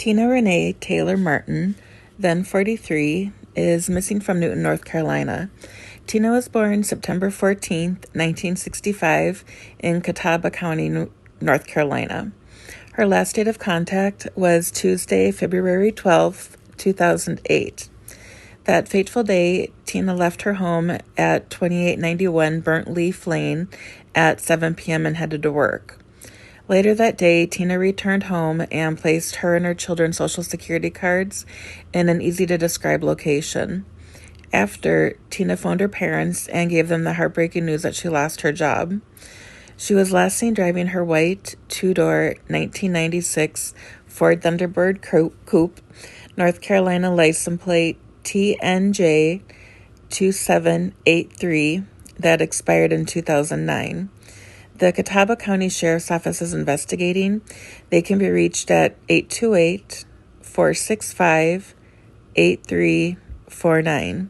Tina Renee Taylor Martin, then 43, is missing from Newton, North Carolina. Tina was born September 14th, 1965, in Catawba County, North Carolina. Her last date of contact was Tuesday, February 12th, 2008. That fateful day, Tina left her home at 2891 Burnt Leaf Lane at 7 p.m. and headed to work. Later that day, Tina returned home and placed her and her children's Social Security cards in an easy-to-describe location. After, Tina phoned her parents and gave them the heartbreaking news that she lost her job. She was last seen driving her white, two-door, 1996 Ford Thunderbird coupe, North Carolina license plate TNJ2783, that expired in 2009. The Catawba County Sheriff's Office is investigating. They can be reached at 828-465-8349.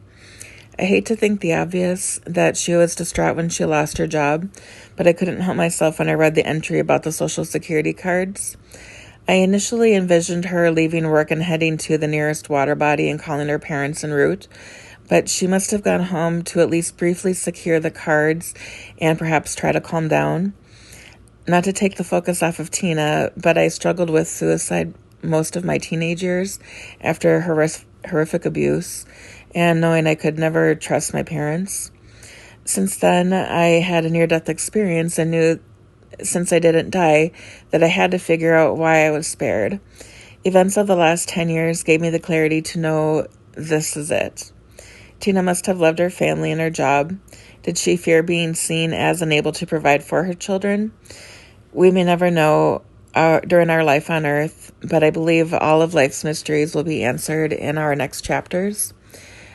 I hate to think the obvious, that she was distraught when she lost her job, but I couldn't help myself when I read the entry about the Social Security cards. I initially envisioned her leaving work and heading to the nearest water body and calling her parents en route, but she must have gone home to at least briefly secure the cards and perhaps try to calm down. Not to take the focus off of Tina, but I struggled with suicide most of my teenage years after horrific abuse and knowing I could never trust my parents. Since then, I had a near-death experience and knew, since I didn't die, that I had to figure out why I was spared. Events of the last 10 years gave me the clarity to know this is it. Tina must have loved her family and her job. Did she fear being seen as unable to provide for her children? We may never know during our life on Earth, but I believe all of life's mysteries will be answered in our next chapters.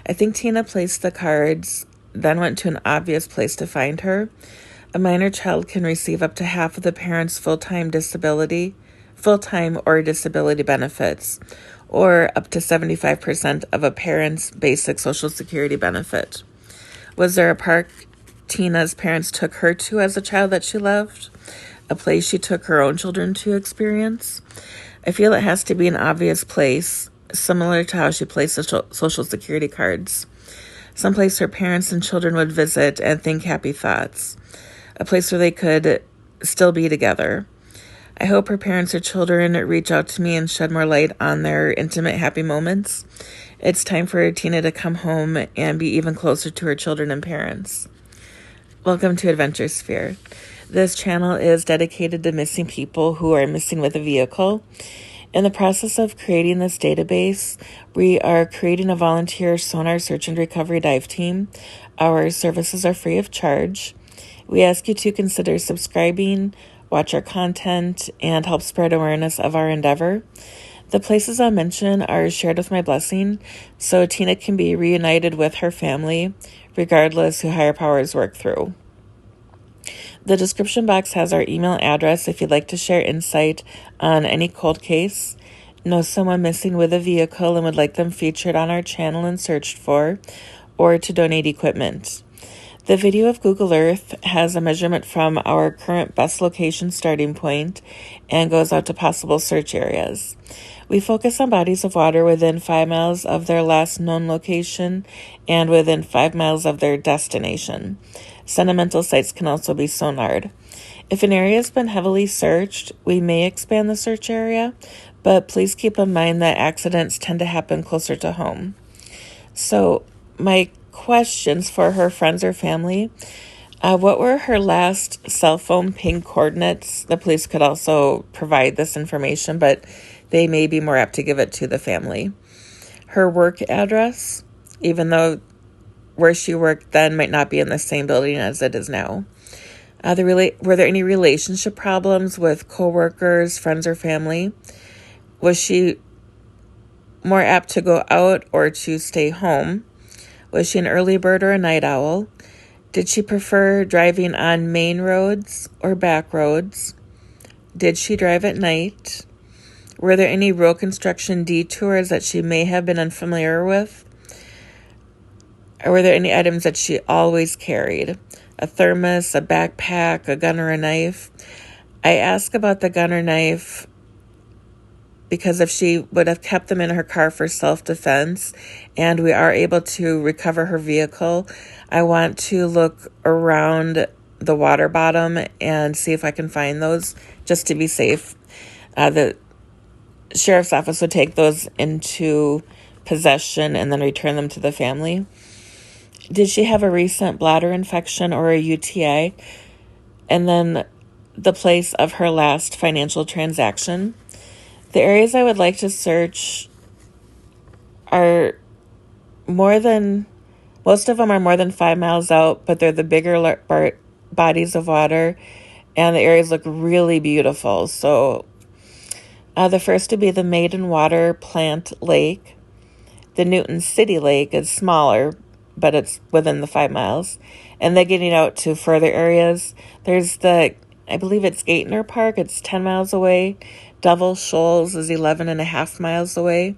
I think Tina placed the cards, then went to an obvious place to find her. A minor child can receive up to half of the parent's full-time or disability benefits, or up to 75% of a parent's basic Social Security benefit. Was there a park Tina's parents took her to as a child that she loved? A place she took her own children to experience? I feel it has to be an obvious place, similar to how she placed the Social Security cards. Someplace her parents and children would visit and think happy thoughts. A place where they could still be together. I hope her parents or children reach out to me and shed more light on their intimate, happy moments. It's time for Tina to come home and be even closer to her children and parents. Welcome to AdventureSphere. This channel is dedicated to missing people who are missing with a vehicle. In the process of creating this database, we are creating a volunteer sonar search and recovery dive team. Our services are free of charge. We ask you to consider subscribing, watch our content, and help spread awareness of our endeavor. The places I'll mention are shared with my blessing, so Tina can be reunited with her family, regardless who higher powers work through. The description box has our email address if you'd like to share insight on any cold case, know someone missing with a vehicle and would like them featured on our channel and searched for, or to donate equipment. The video of Google Earth has a measurement from our current best location starting point and goes out to possible search areas. We focus on bodies of water within 5 miles of their last known location and within 5 miles of their destination. Sentimental sites can also be sonared. If an area has been heavily searched, we may expand the search area, but please keep in mind that accidents tend to happen closer to home. So, my questions for her friends or family. What were her last cell phone ping coordinates? The police could also provide this information, but they may be more apt to give it to the family. Her work address, even though where she worked then might not be in the same building as it is now. Were there any relationship problems with coworkers, friends, or family? Was she more apt to go out or to stay home? Was she an early bird or a night owl? Did she prefer driving on main roads or back roads? Did she drive at night? Were there any road construction detours that she may have been unfamiliar with? Or were there any items that she always carried? A thermos, a backpack, a gun or a knife? I ask about the gun or knife because if she would have kept them in her car for self-defense and we are able to recover her vehicle, I want to look around the water bottom and see if I can find those just to be safe. The sheriff's office would take those into possession and then return them to the family. Did she have a recent bladder infection or a UTI? And then the place of her last financial transaction. The areas I would like to search are most of them are more than 5 miles out, but they're the bigger bodies of water, and the areas look really beautiful. So the first would be the Maiden Water Plant Lake. The Newton City Lake is smaller, but it's within the 5 miles. And then getting out to further areas, there's I believe it's Gaitner Park. It's 10 miles away. Devil Shoals is 11.5 miles away.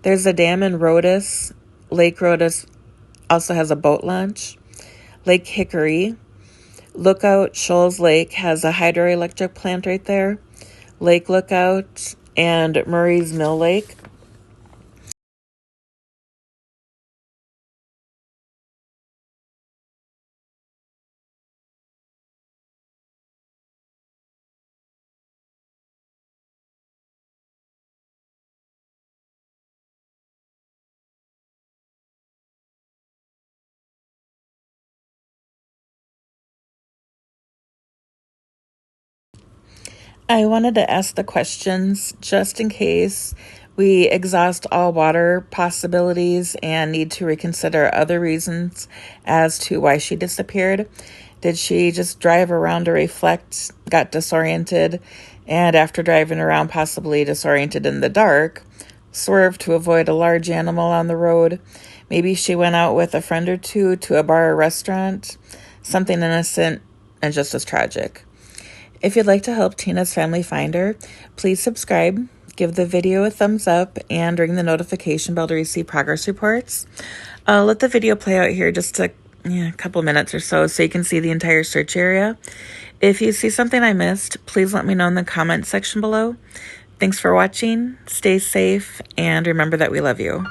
There's a dam in Rhodus. Lake Rhodus also has a boat launch. Lake Hickory. Lookout Shoals Lake has a hydroelectric plant right there. Lake Lookout and Murray's Mill Lake. I wanted to ask the questions just in case we exhaust all water possibilities and need to reconsider other reasons as to why she disappeared. Did she just drive around to reflect, got disoriented, and after driving around possibly disoriented in the dark, swerved to avoid a large animal on the road? Maybe she went out with a friend or two to a bar or restaurant, something innocent and just as tragic. If you'd like to help Tina's family find her, please subscribe, give the video a thumbs up, and ring the notification bell to receive progress reports. I'll let the video play out here just a couple minutes or so you can see the entire search area. If you see something I missed, please let me know in the comment section below. Thanks for watching, stay safe, and remember that we love you.